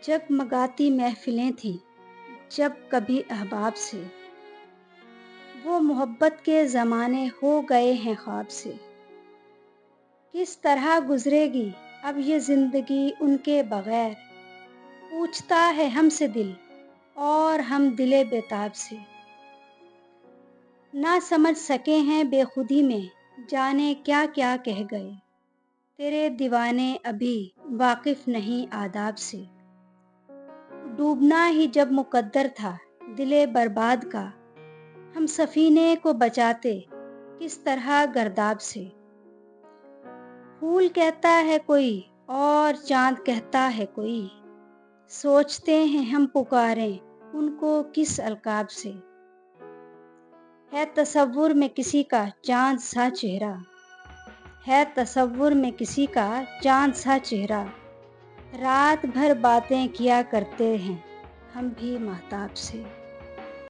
जगमगाती महफिलें थीं जब कभी अहबाब से, वो मोहब्बत के ज़माने हो गए हैं ख्वाब से। किस तरह गुजरेगी अब ये ज़िंदगी उनके बगैर, पूछता है हमसे दिल और हम दिले बेताब से। ना समझ सके हैं बेखुदी में, जाने क्या क्या कह गए, तेरे दीवाने अभी वाकिफ़ नहीं आदाब से। डूबना ही जब मुकद्दर था दिले बर्बाद का, हम सफीने को बचाते किस तरह गर्दाब से। फूल कहता है कोई और चांद कहता है कोई, सोचते हैं हम पुकारें उनको किस अलकाब से। है तसव्वुर में किसी का चांद सा चेहरा, है तसव्वुर में किसी का चांद सा चेहरा, रात भर बातें किया करते हैं हम भी महताब से।